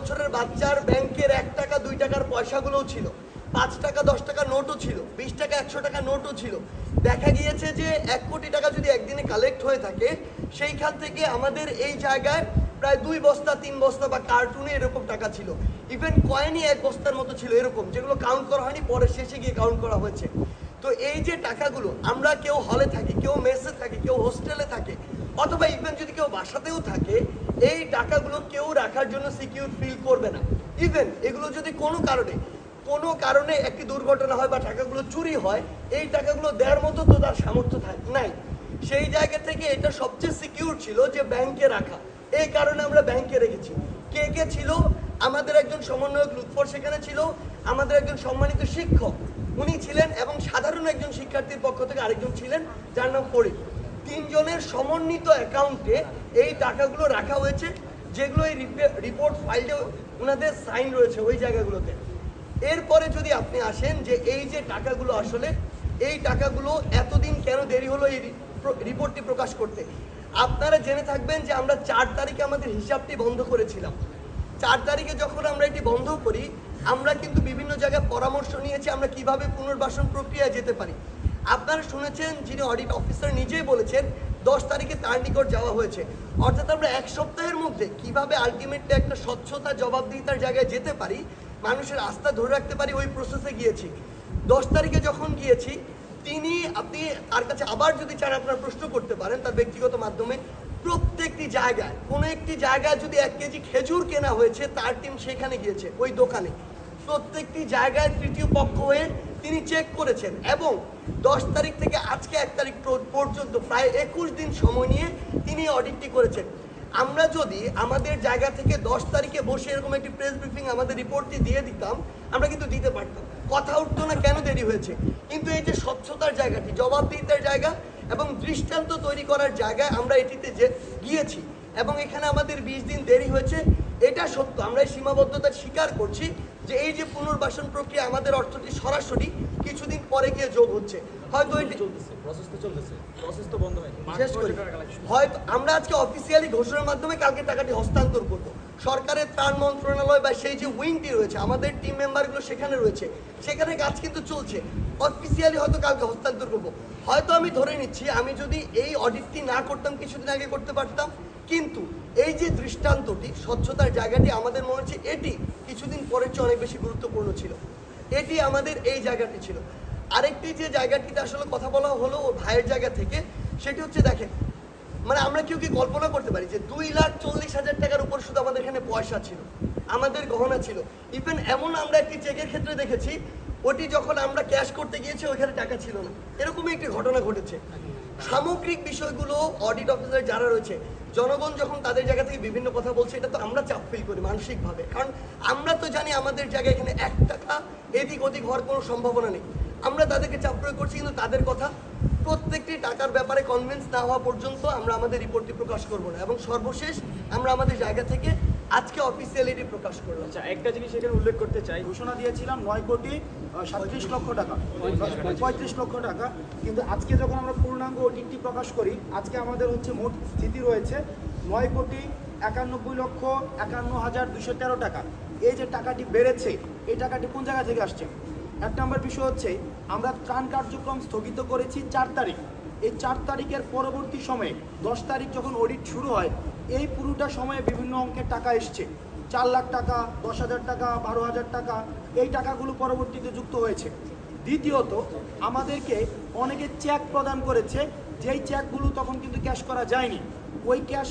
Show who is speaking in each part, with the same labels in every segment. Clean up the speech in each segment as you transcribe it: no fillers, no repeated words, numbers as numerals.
Speaker 1: বছরের বাচ্চার ব্যাংকের 1 টাকা 2 টাকার পয়সাগুলোও ছিল, 5 টাকা 10 টাকা নোটও ছিল, 20 টাকা 100 টাকা নোটও ছিল। দেখা গিয়েছে যে 1 কোটি টাকা যদি একদিনে কালেক্ট হয়ে থাকে, সেইখান থেকে আমাদের এই জায়গায় প্রায় 2 বস্তা 3 বস্তা বা কার্টুনে এরকম টাকা ছিল। ইভেন কয়েনই 1 বস্তার মতো ছিল এরকম, যেগুলো কাউন্ট করা হয়নি, পরে শেষে গিয়ে কাউন্ট করা হয়েছে। তো এই যে টাকাগুলো, আমরা কেউ হলে থাকি, কেউ মেসে থাকে, কেউ হোস্টেলে থাকে, অথবা ইভেন যদি কেউ বাসাতেও থাকে, এই টাকাগুলো কেউ রাখার জন্য সিকিউর ফিল করবে না। ইভেন এগুলো যদি কোনো কারণে একটি দুর্ঘটনা হয় বা টাকাগুলো চুরি হয়, এই টাকাগুলো দেওয়ার মতো তো তার সামর্থ্য নাই। সেই জায়গা থেকে এটা সবচেয়ে সিকিউর ছিল যে ব্যাংকে রাখা। এই কারণে আমরা ব্যাংকে রেখেছি। কে কে ছিল? আমাদের একজন সমন্বয়ক লুৎফর সেখানে ছিল, আমাদের একজন সম্মানিত শিক্ষক উনি ছিলেন, এবং সাধারণ একজন শিক্ষার্থীর পক্ষ থেকে আরেকজন ছিলেন যার নাম ফরিদ। 3 জনের সমন্বিত অ্যাকাউন্টে এই টাকাগুলো রাখা হয়েছে, যেগুলো এই রিপোর্ট ফাইলে ওনাদের সাইন রয়েছে ওই জায়গাগুলোতে। এরপরে যদি আপনি আসেন যে এই যে টাকাগুলো, আসলে এই টাকাগুলো এতদিন কেন দেরি হলো এই রিপোর্টটি প্রকাশ করতে, আপনারা জেনে থাকবেন যে আমরা 4 তারিখে আমাদের হিসাবটি বন্ধ করেছিলাম। 4 তারিখে যখন আমরা এটি বন্ধ করি, আমরা কিন্তু বিভিন্ন জায়গায় পরামর্শ নিয়েছি আমরা কিভাবে পুনর্বাসন প্রক্রিয়ায় যেতে পারি। আপনারা শুনেছেন যিনি অডিট অফিসার নিজেই বলেছেন 10 তারিখে তার নিকট যাওয়া হয়েছে। অর্থাৎ আমরা 1 সপ্তাহের মধ্যে কিভাবে আলটিমেটলি একটা স্বচ্ছতা জবাবদিহিতার জায়গায় যেতে পারি, মানুষের আস্থা ধরে রাখতে পারি, ওই প্রসেসে গিয়েছি। 10 তারিখে যখন গিয়েছি, আপনি তার কাছে আবার যদি চান আপনার প্রশ্ন করতে পারেন তার ব্যক্তিগত মাধ্যমে। প্রত্যেকটি জায়গায়, কোনো একটি জায়গায় যদি 1 কেজি খেজুর কেনা হয়েছে, তার টিম সেখানে গিয়েছে ওই দোকানে, প্রত্যেকটি জায়গায় তৃতীয় পক্ষ হয়ে তিনি চেক করেছেন, এবং 10 তারিখ থেকে আজকে 1 তারিখ পর্যন্ত প্রায় 21 দিন সময় নিয়ে তিনি অডিটটি করেছেন। আমরা যদি আমাদের জায়গা থেকে 10 তারিখে বসে এরকম একটি প্রেস ব্রিফিং আমাদের রিপোর্টটি দিয়ে দিতাম, আমরা কিন্তু দিতে পারতাম, কথা উঠতো না কেন দেরি হয়েছে। কিন্তু এই যে স্বচ্ছতার জায়গাটি, জবাবদিহিতার জায়গা এবং দৃষ্টান্ত তৈরি করার জায়গায় আমরা এটিতে গিয়েছি, এবং এখানে আমাদের 20 দিন দেরি হয়েছে, এটা সত্য। আমরা এই সীমাবদ্ধতা স্বীকার করছি যে এই যে পুনর্বাসন প্রক্রিয়া, আমাদের অর্থটি সরাসরি কিছুদিন পরে গিয়ে যোগ হচ্ছে। হয়তো হয়তো আমরা আজকে অফিসিয়ালি ঘোষণার মাধ্যমে কালকে টাকাটি হস্তান্তর করব। সরকারের ত্রাণ মন্ত্রণালয় বা সেই যে উইংটি রয়েছে, আমাদের টিম মেম্বারগুলো সেখানে রয়েছে, সেখানে কাজ কিন্তু চলছে। অফিসিয়ালি হয়তো কালকে হস্তান্তর করব। হয়তো আমি ধরে নিচ্ছি, আমি যদি এই অডিটটি না করতাম, কিছুদিন আগে করতে পারতাম, কিন্তু এই যে দৃষ্টান্তটি, স্বচ্ছতার জায়গাটি, আমাদের মনে হচ্ছে এটি কিছুদিন পরের চেয়ে অনেক বেশি গুরুত্বপূর্ণ ছিল। এটি আমাদের এই জায়গাটি ছিল। আরেকটি যে জায়গাটিতে আসলে কথা বলা হলো ওর ভাইয়ের জায়গা থেকে, সেটি হচ্ছে, দেখেন, মানে আমরা কেউ কি কল্পনা করতে পারি যে 2,40,000 টাকার উপর শুধু আমাদের এখানে পয়সা ছিল, আমাদের গহনা ছিল। ইভেন এমন আমরা একটি চেকের ক্ষেত্রে দেখেছি, ওটি যখন আমরা ক্যাশ করতে গিয়েছি ওইখানে টাকা ছিল না, এরকমই একটি ঘটনা ঘটেছে। সামগ্রিক বিষয়গুলো অডিট অফিসার যারা রয়েছে, জনগণ যখন তাদের জায়গা থেকে বিভিন্ন কথা বলছে, এটা তো আমরা চাপ ফিল করি মানসিকভাবে, কারণ আমরা তো জানি আমাদের জায়গায় এখানে 1 টাকা এদিক ওদিক হওয়ার কোনো সম্ভাবনা নেই। আমরা তাদেরকে চাপ প্রয়োগ করছি, কিন্তু তাদের কথা, প্রত্যেকটি টাকার ব্যাপারে কনভিন্স না হওয়া পর্যন্ত আমরা আমাদের রিপোর্টটি প্রকাশ করব না। এবং সর্বশেষ আমরা আমাদের জায়গা থেকে আজকে অফিসিয়ালিটি প্রকাশ করলাম।
Speaker 2: আচ্ছা, একটা জিনিস এখানে উল্লেখ করতে চাই, ঘোষণা দিয়েছিলাম 9,37 লক্ষ টাকা, 35 লক্ষ টাকা, কিন্তু আজকে যখন আমরা পূর্ণাঙ্গ অডিটটি প্রকাশ করি, আজকে আমাদের হচ্ছে মোট স্থিতি রয়েছে 9,91,51,213 টাকা। এই যে টাকাটি বেড়েছে, এই টাকাটি কোন জায়গা থেকে আসছে? 1 নম্বর বিষয় হচ্ছে, আমরা ত্রাণ কার্যক্রম স্থগিত করেছি 4 তারিখ। এই 4 তারিখের পরবর্তী সময়ে 10 তারিখ যখন অডিট শুরু হয়, এই পুরোটা সময়ে বিভিন্ন অঙ্কের টাকা এসছে, 4 লাখ টাকা, 10,000 টাকা, 12,000 টাকা, এই টাকাগুলো পরবর্তীতে যুক্ত হয়েছে। দ্বিতীয়ত, আমাদেরকে অনেকে চেক প্রদান করেছে, যেই চেকগুলো তখন কিন্তু ক্যাশ করা যায়নি, ওই ক্যাশ,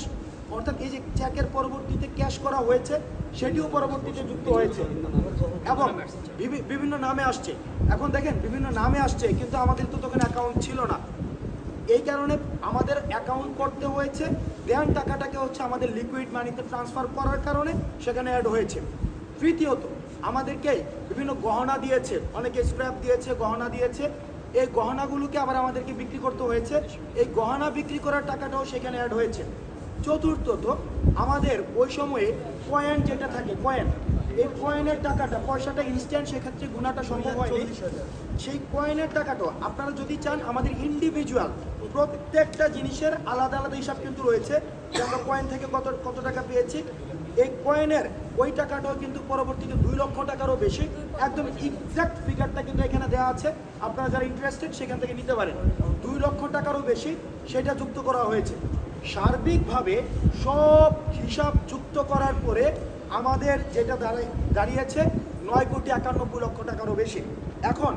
Speaker 2: অর্থাৎ এই যে চেকের পরবর্তীতে ক্যাশ করা হয়েছে, সেটিও পরবর্তীতে যুক্ত হয়েছে এবং বিভিন্ন নামে আসছে। এখন দেখেন, বিভিন্ন নামে আসছে, কিন্তু আমাদের তো তখন অ্যাকাউন্ট ছিল না। এই কারণে আমাদের অ্যাকাউন্ট করতে হয়েছে, দেন টাকাটাকে হচ্ছে আমাদের লিকুইড মানিতে ট্রান্সফার করার কারণে সেখানে অ্যাড হয়েছে। তৃতীয়ত, আমাদেরকে বিভিন্ন গহনা দিয়েছে, অনেকে স্ক্র্যাপ দিয়েছে, গহনা দিয়েছে, এই গহনাগুলোকে আবার আমাদেরকে বিক্রি করতে হয়েছে, এই গহনা বিক্রি করার টাকাটাও সেখানে অ্যাড হয়েছে। চতুর্থত, আমাদের ওই সময়ে কয়েন যেটা থাকে, কয়েন, এই কয়েনের টাকাটা, পয়সাটা ইনস্ট্যান্ট, সেক্ষেত্রে গুণাটা সম্ভব হয়নি। সেই কয়েনের টাকাটাও আপনারা যদি চান, আমাদের ইন্ডিভিজুয়াল প্রত্যেকটা জিনিসের আলাদা আলাদা হিসাব কিন্তু রয়েছে, যে আমরা কয়েন থেকে কত টাকা পেয়েছি। এই কয়েনের ওই টাকাটাও কিন্তু পরবর্তীতে 2 লক্ষ টাকারও বেশি, একদম এক্সাক্ট ফিগারটা কিন্তু এখানে দেওয়া আছে, আপনারা যারা ইন্টারেস্টেড সেখান থেকে নিতে পারেন। 2 লক্ষ টাকারও বেশি সেটা যুক্ত করা হয়েছে। সার্বিকভাবে সব হিসাব যুক্ত করার পরে আমাদের যেটা দাঁড়িয়েছে 9,91,00,000 টাকারও বেশি। এখন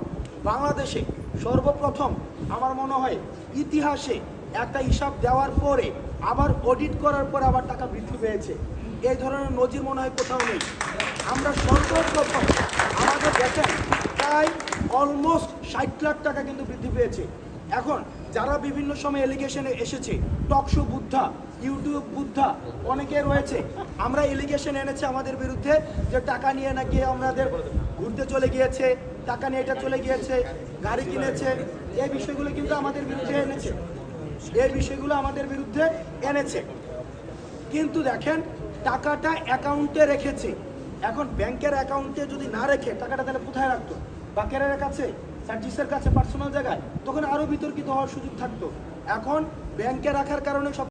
Speaker 2: বাংলাদেশে সর্বপ্রথম আমার মনে হয় ইতিহাসে একটা হিসাব দেওয়ার পরে আবার অডিট করার পর আবার টাকা বৃদ্ধি পেয়েছে, এই ধরনের নজির মনে হয় কোথাও নেই। আমরা সর্বপ্রথম আমাদের দেখেন প্রায় অলমোস্ট 60 লাখ টাকা কিন্তু বৃদ্ধি পেয়েছে। এখন যারা বিভিন্ন সময় এলিগেশনে এসেছে, টকশো বুদ্ধা, ইউটিউব বুদ্ধা অনেকে রয়েছে, আমরা এলিগেশন এনেছে আমাদের বিরুদ্ধে যে টাকা নিয়ে নাকি আমাদের ঘুরতে চলে গিয়েছে, টাকা নিয়ে এটা চলে গিয়েছে, গাড়ি কিনেছে, এই বিষয়গুলো কিন্তু আমাদের বিরুদ্ধে এনেছে, এই বিষয়গুলো আমাদের বিরুদ্ধে এনেছে। কিন্তু দেখেন টাকাটা অ্যাকাউন্টে রেখেছে। এখন ব্যাংকের অ্যাকাউন্টে যদি না রেখে টাকাটা তাহলে কোথায় রাখতো? বাকেরের কাছে, সার্জিসের কাছে, পার্সোনাল জায়গায়, তখন আরও বিতর্কিত হওয়ার সুযোগ থাকতো। এখন ব্যাংকে রাখার কারণে সব